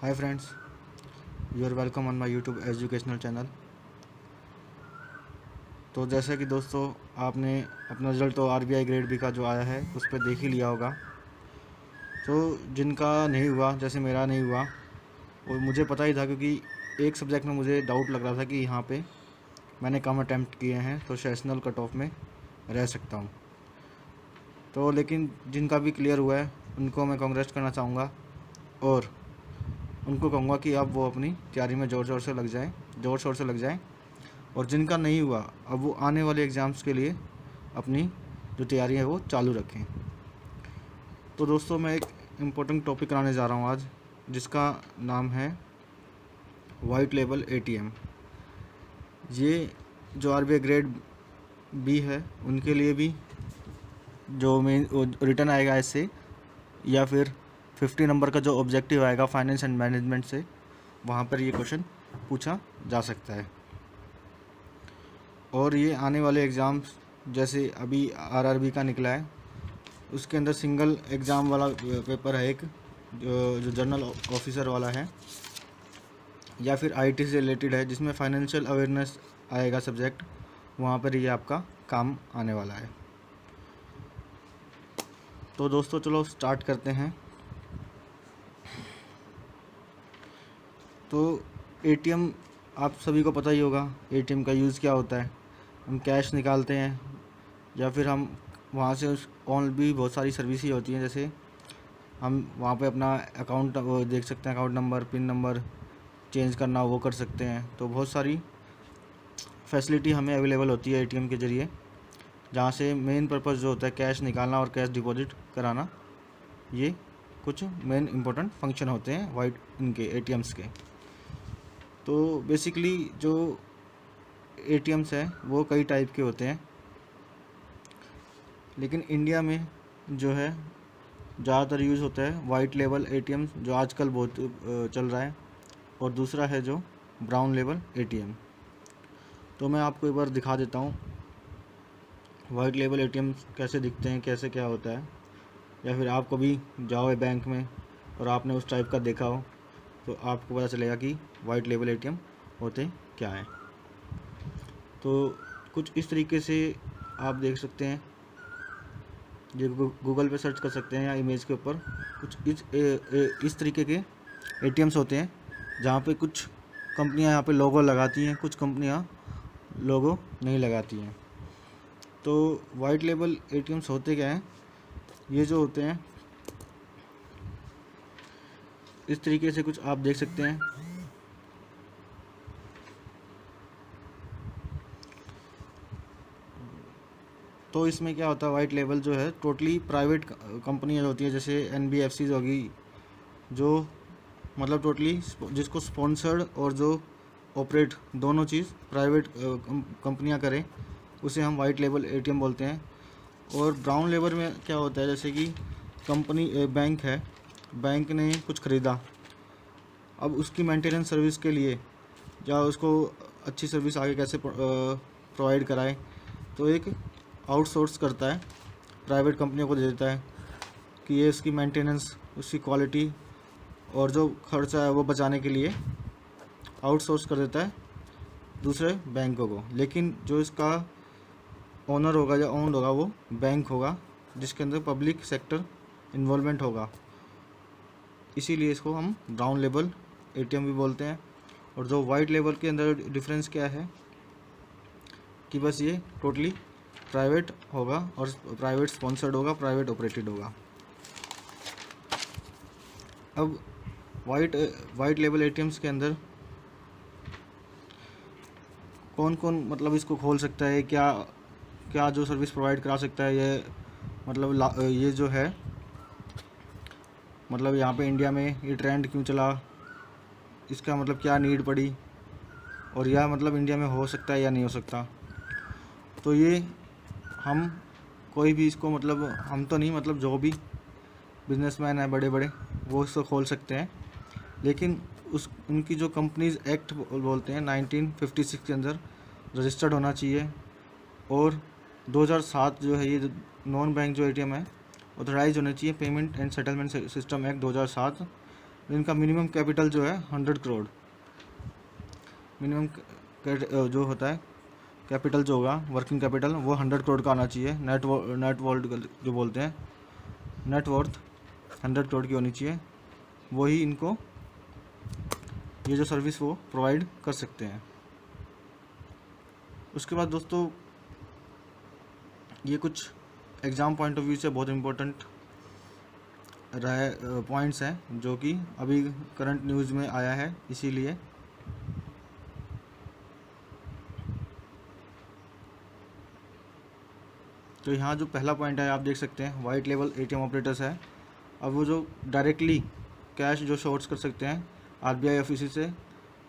Hi friends, you are welcome on my YouTube educational channel. तो जैसे कि दोस्तों आपने अपना रिज़ल्ट तो RBI ग्रेड बी का जो आया है उस पर देख ही लिया होगा। तो जिनका नहीं हुआ, जैसे मेरा नहीं हुआ, और मुझे पता ही था क्योंकि एक सब्जेक्ट में मुझे डाउट लग रहा था कि यहाँ पे मैंने कम अटैम्प्ट किए हैं तो सेशनल कट ऑफ में रह सकता हूँ। तो लेकिन जिनका भी क्लियर हुआ है उनको मैं कांग्रेस करना चाहूँगा और उनको कहूँगा कि अब वो अपनी तैयारी में ज़ोर शोर से लग जाएं। और जिनका नहीं हुआ अब वो आने वाले एग्ज़ाम्स के लिए अपनी जो तैयारी है वो चालू रखें। तो दोस्तों मैं एक इम्पोर्टेंट टॉपिक कराने जा रहा हूँ आज, जिसका नाम है वाइट लेबल ATM। ये जो RBI ग्रेड बी है उनके लिए भी जो मेन रिटर्न आएगा इससे, या फिर 50 नंबर का जो ऑब्जेक्टिव आएगा फाइनेंस एंड मैनेजमेंट से, वहाँ पर ये क्वेश्चन पूछा जा सकता है। और ये आने वाले एग्ज़ाम्स जैसे अभी RRB का निकला है उसके अंदर सिंगल एग्ज़ाम वाला पेपर है एक, जो जनरल ऑफिसर वाला है या फिर IT से रिलेटेड है, जिसमें फाइनेंशियल अवेयरनेस आएगा सब्जेक्ट, वहाँ पर ये आपका काम आने वाला है। तो दोस्तों चलो स्टार्ट करते हैं। तो ATM आप सभी को पता ही होगा ATM का यूज़ क्या होता है। हम कैश निकालते हैं या फिर हम वहाँ से उस और भी बहुत सारी सर्विसेज होती हैं, जैसे हम वहाँ पे अपना अकाउंट वो देख सकते हैं, account number, pin number change करना वो कर सकते हैं। तो बहुत सारी फैसिलिटी हमें अवेलेबल होती है ATM के ज़रिए, जहाँ से मेन पर्पज़ जो होता है कैश निकालना और कैश डिपॉजिट कराना, ये कुछ मेन इंपॉर्टेंट फंक्शन होते हैं वाइट इनके ATMs के। तो बेसिकली जो ATMs हैं वो कई टाइप के होते हैं, लेकिन इंडिया में जो है ज़्यादातर यूज़ होता है वाइट लेबल ATM, जो आजकल बहुत चल रहा है, और दूसरा है जो ब्राउन लेबल ATM। तो मैं आपको एक बार दिखा देता हूँ वाइट लेबल ATM कैसे दिखते हैं, कैसे क्या होता है। या फिर आप कभी जाओ बैंक में और आपने उस टाइप का देखा हो तो आपको पता चलेगा कि वाइट लेबल ATM होते क्या हैं। तो कुछ इस तरीके से आप देख सकते हैं, जो गूगल पे सर्च कर सकते हैं या इमेज के ऊपर, कुछ इस तरीके के ATMs होते हैं, जहाँ पे कुछ कंपनियां यहाँ पे लोगो लगाती हैं, कुछ कंपनियां लोगो नहीं लगाती हैं। तो वाइट लेबल ATMs होते क्या हैं, ये जो होते हैं इस तरीके से कुछ आप देख सकते हैं। तो इसमें क्या होता है, वाइट लेबल जो है टोटली प्राइवेट कंपनियाँ होती है, जैसे NBFCs होगी, जो मतलब टोटली जिसको स्पॉन्सर्ड और जो ऑपरेट दोनों चीज़ प्राइवेट कंपनियां करें, उसे हम वाइट लेबल ATM बोलते हैं। और ब्राउन लेबल में क्या होता है, जैसे कि कंपनी बैंक है, बैंक ने कुछ ख़रीदा, अब उसकी मेंटेनेंस सर्विस के लिए या उसको अच्छी सर्विस आगे कैसे प्रोवाइड कराए, तो एक आउटसोर्स करता है, प्राइवेट कंपनियों को दे देता है कि ये इसकी मेंटेनेंस, उसकी क्वालिटी और जो खर्चा है वो बचाने के लिए आउटसोर्स कर देता है दूसरे बैंकों को। लेकिन जो इसका ओनर होगा या ओन्ड होगा वो बैंक होगा, जिसके अंदर पब्लिक सेक्टर इन्वॉल्वमेंट होगा, इसीलिए इसको हम ब्राउन लेबल ATM भी बोलते हैं। और जो वाइट लेबल के अंदर डिफरेंस क्या है कि बस ये टोटली प्राइवेट होगा और प्राइवेट स्पॉन्सर्ड होगा, प्राइवेट ऑपरेटेड होगा। अब वाइट लेबल ATMs के अंदर कौन कौन मतलब इसको खोल सकता है, क्या क्या जो सर्विस प्रोवाइड करा सकता है, ये मतलब ये जो है मतलब यहाँ पे इंडिया में ये ट्रेंड क्यों चला, इसका मतलब क्या नीड पड़ी, और यह मतलब इंडिया में हो सकता है या नहीं हो सकता। तो ये हम कोई भी इसको मतलब हम तो नहीं, मतलब जो भी बिजनेसमैन है बड़े बड़े वो इसको खोल सकते हैं, लेकिन उनकी जो कंपनीज एक्ट बोलते हैं 1956 के अंदर रजिस्टर्ड होना चाहिए। और 2007 जो है ये नॉन बैंक जो ATM है ऑथराइज होने चाहिए, payment and settlement system act 2007 इनका मिनिमम कैपिटल जो है 100 करोड़, मिनिमम जो होता है कैपिटल जो होगा वर्किंग कैपिटल वो 100 करोड़ का आना चाहिए। नेट वर्थ जो बोलते हैं, नेट वर्थ 100 करोड़ की होनी चाहिए, वही इनको ये जो सर्विस वो प्रोवाइड कर सकते हैं। उसके बाद दोस्तों ये कुछ एग्ज़ाम पॉइंट ऑफ व्यू से बहुत इम्पोर्टेंट रहे पॉइंट्स हैं जो कि अभी करंट न्यूज़ में आया है, इसीलिए तो यहाँ जो पहला पॉइंट है आप देख सकते हैं वाइट लेवल एटीएम ऑपरेटर्स है। अब वो जो डायरेक्टली कैश जो शॉर्ट्स कर सकते हैं आरबीआई ऑफिस से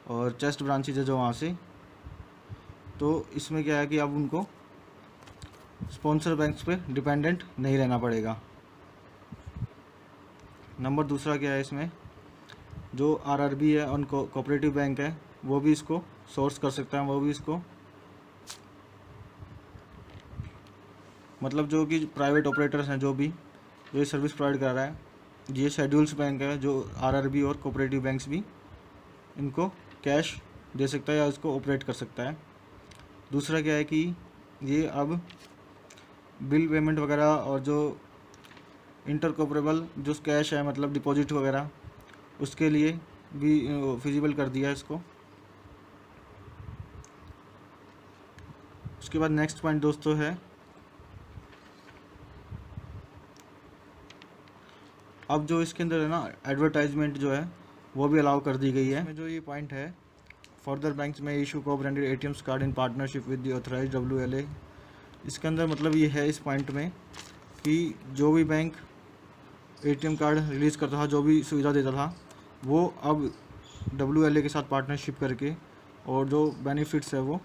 और चेस्ट ब्रांचेज है जो वहाँ से, तो इसमें क्या है कि अब उनको स्पॉन्सर बैंक्स पे डिपेंडेंट नहीं रहना पड़ेगा। नंबर दूसरा क्या है, इसमें जो आरआरबी है और कोऑपरेटिव बैंक है वो भी इसको सोर्स कर सकता है, वो भी इसको मतलब जो कि प्राइवेट ऑपरेटर्स हैं जो ये सर्विस प्रोवाइड कर रहा है, ये शेड्यूल्स बैंक है जो आरआरबी और कोऑपरेटिव बैंक्स भी इनको कैश दे सकता है या इसको ऑपरेट कर सकता है। दूसरा क्या है कि ये अब बिल पेमेंट वगैरह और जो इंटरकॉपरेबल जो कैश है मतलब डिपॉजिट वगैरह उसके लिए भी फिजिबल कर दिया है इसको। उसके बाद नेक्स्ट पॉइंट दोस्तों है अब जो इसके अंदर है ना एडवर्टाइजमेंट जो है वो भी अलाउ कर दी गई है। जो ये पॉइंट है फर्दर बैंक्स में इशू को branded ATMs card in partnership with the authorised WLA। इसके अंदर मतलब ये है इस पॉइंट में कि जो भी बैंक एटीएम कार्ड रिलीज़ करता था, जो भी सुविधा देता था, वो अब WLA के साथ पार्टनरशिप करके और जो बेनिफिट्स है वो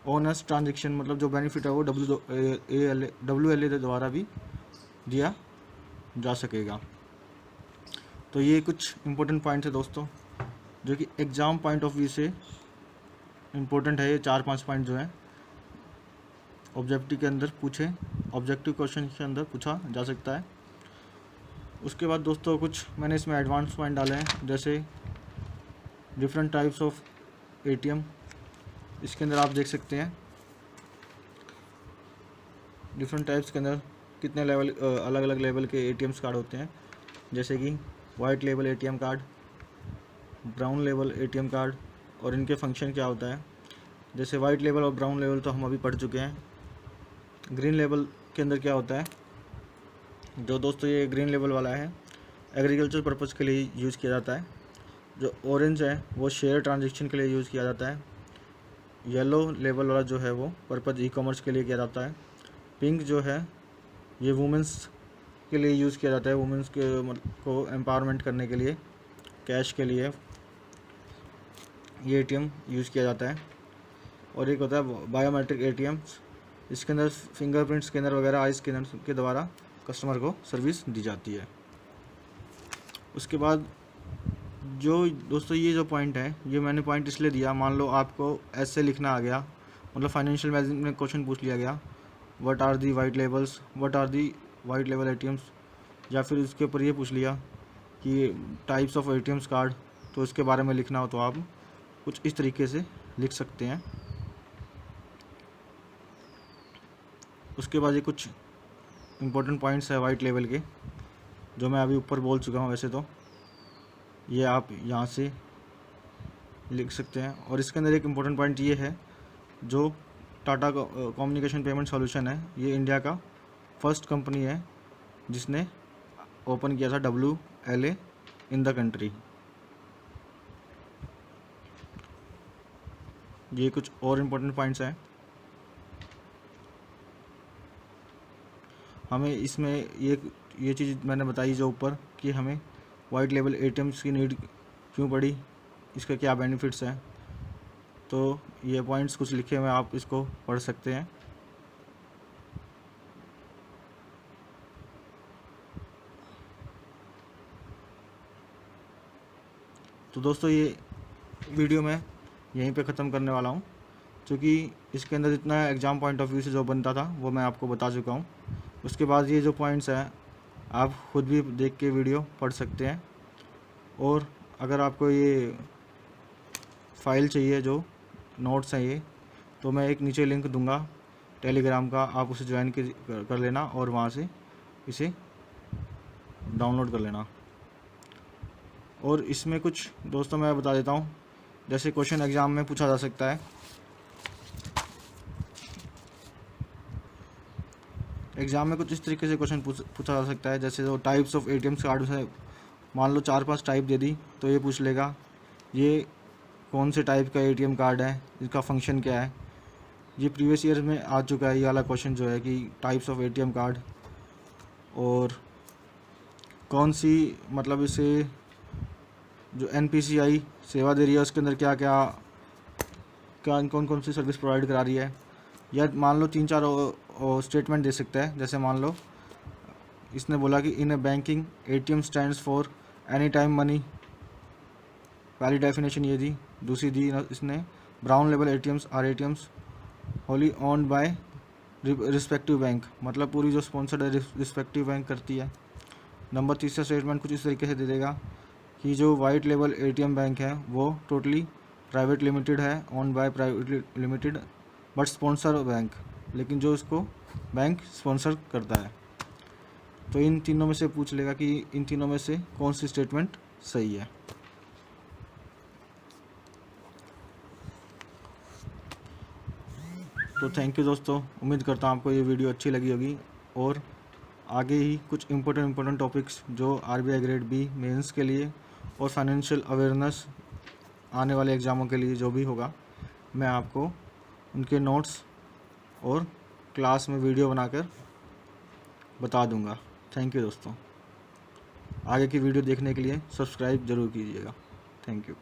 ऑनर्स ट्रांजेक्शन मतलब जो बेनिफिट है वो WLA द्वारा भी दिया जा सकेगा। तो ये कुछ इम्पोर्टेंट पॉइंट्स है दोस्तों जो कि एग्ज़ाम पॉइंट ऑफ व्यू से इम्पोर्टेंट है। ये 4-5 पॉइंट जो है ऑब्जेक्टिव के अंदर ऑब्जेक्टिव क्वेश्चन के अंदर पूछा जा सकता है। उसके बाद दोस्तों कुछ मैंने इसमें एडवांस पॉइंट डाले हैं, जैसे डिफरेंट टाइप्स ऑफ एटीएम। इसके अंदर आप देख सकते हैं डिफरेंट टाइप्स के अंदर कितने लेवल अलग अलग लेवल के एटीएम्स कार्ड होते हैं, जैसे कि white level ATM card, brown level ATM card और इनके फंक्शन क्या होता है। जैसे वाइट लेवल और ब्राउन लेवल तो हम अभी पढ़ चुके हैं। ग्रीन लेवल के अंदर क्या होता है, जो दोस्तों ये ग्रीन लेवल वाला है एग्रीकल्चर पर्पज़ के लिए यूज़ किया जाता है। जो ऑरेंज है वो शेयर ट्रांजेक्शन के लिए यूज़ किया जाता है। येलो लेवल वाला जो है वो पर्पज़ ई-कॉमर्स के लिए किया जाता है। पिंक जो है ये वुमेंस के लिए यूज़ किया जाता है, वुमेंस को एम्पावरमेंट करने के लिए कैश के लिए ये एटीएम यूज़ किया जाता है। और एक होता है बायोमेट्रिक एटीएम, इसके अंदर फिंगरप्रिंट स्कैनर वगैरह आई स्कैनर के द्वारा कस्टमर को सर्विस दी जाती है। उसके बाद जो दोस्तों ये जो पॉइंट है ये मैंने पॉइंट इसलिए दिया, मान लो आपको ऐसे लिखना आ गया मतलब फाइनेंशियल मैनेजमेंट में क्वेश्चन पूछ लिया गया what are the white labels, what are the white लेवल एटीएम्स, या फिर इसके ऊपर ये पूछ लिया कि टाइप्स ऑफ एटीएम्स कार्ड, तो इसके बारे में लिखना हो तो आप कुछ इस तरीके से लिख सकते हैं। उसके बाद ये कुछ इम्पोर्टेंट पॉइंट्स है वाइट लेवल के जो मैं अभी ऊपर बोल चुका हूँ, वैसे तो ये आप यहाँ से लिख सकते हैं। और इसके अंदर एक इम्पोर्टेंट पॉइंट ये है जो टाटा कम्युनिकेशन पेमेंट सॉल्यूशन है, ये इंडिया का फर्स्ट कंपनी है जिसने ओपन किया था WLA इन द कंट्री। ये कुछ और इम्पोर्टेंट पॉइंट्स हैं। हमें इसमें ये चीज़ मैंने बताई जो ऊपर कि हमें वाइट लेवल एटीएम्स की नीड क्यों पड़ी, इसका क्या बेनिफिट्स हैं, तो ये पॉइंट्स कुछ लिखे हुए आप इसको पढ़ सकते हैं। तो दोस्तों ये वीडियो मैं यहीं पे ख़त्म करने वाला हूँ, क्योंकि इसके अंदर जितना एग्ज़ाम पॉइंट ऑफ व्यू से जो बनता था वो मैं आपको बता चुका हूँ। उसके बाद ये जो पॉइंट्स हैं आप खुद भी देख के वीडियो पढ़ सकते हैं। और अगर आपको ये फाइल चाहिए जो नोट्स हैं ये, तो मैं एक नीचे लिंक दूंगा टेलीग्राम का, आप उसे ज्वाइन कर लेना और वहाँ से इसे डाउनलोड कर लेना। और इसमें कुछ दोस्तों मैं बता देता हूँ, जैसे क्वेश्चन एग्ज़ाम में पूछा जा सकता है, एग्ज़ाम में कुछ इस तरीके से क्वेश्चन पूछा जा सकता है, जैसे जो टाइप्स ऑफ एटीएम कार्ड है, मान लो 4-5 टाइप दे दी तो ये पूछ लेगा ये कौन से टाइप का एटीएम कार्ड है, इसका फंक्शन क्या है। ये प्रीवियस ईयर में आ चुका है ये वाला क्वेश्चन जो है कि टाइप्स ऑफ एटीएम कार्ड, और कौन सी मतलब इसे जो एनपीसीआई सेवा दे रही है उसके अंदर क्या क्या कौन कौन सी सर्विस प्रोवाइड करा रही है। या मान लो 3-4 स्टेटमेंट दे सकता है, जैसे मान लो इसने बोला कि in a banking ATM stands for any time money, पहली डेफिनेशन ये दी। दूसरी दी इसने brown level ATMs are ATMs wholly owned by respective bank, मतलब पूरी जो स्पॉन्सर्ड है रिस्पेक्टिव बैंक करती है। नंबर तीसरा स्टेटमेंट कुछ इस तरीके से दे देगा कि जो वाइट लेवल एटीएम बैंक है वो टोटली प्राइवेट लिमिटेड है, own by private limited but sponsor bank, लेकिन जो इसको बैंक स्पॉन्सर करता है। तो इन तीनों में से पूछ लेगा कि इन तीनों में से कौन सी स्टेटमेंट सही है। तो थैंक यू दोस्तों, उम्मीद करता हूँ आपको ये वीडियो अच्छी लगी होगी, और आगे ही कुछ इम्पोर्टेंट टॉपिक्स जो आरबीआई ग्रेड बी मेंस के लिए और फाइनेंशियल अवेयरनेस आने वाले एग्ज़ामों के लिए जो भी होगा, मैं आपको उनके नोट्स और क्लास में वीडियो बनाकर बता दूंगा। थैंक यू दोस्तों, आगे की वीडियो देखने के लिए सब्सक्राइब ज़रूर कीजिएगा। Thank you.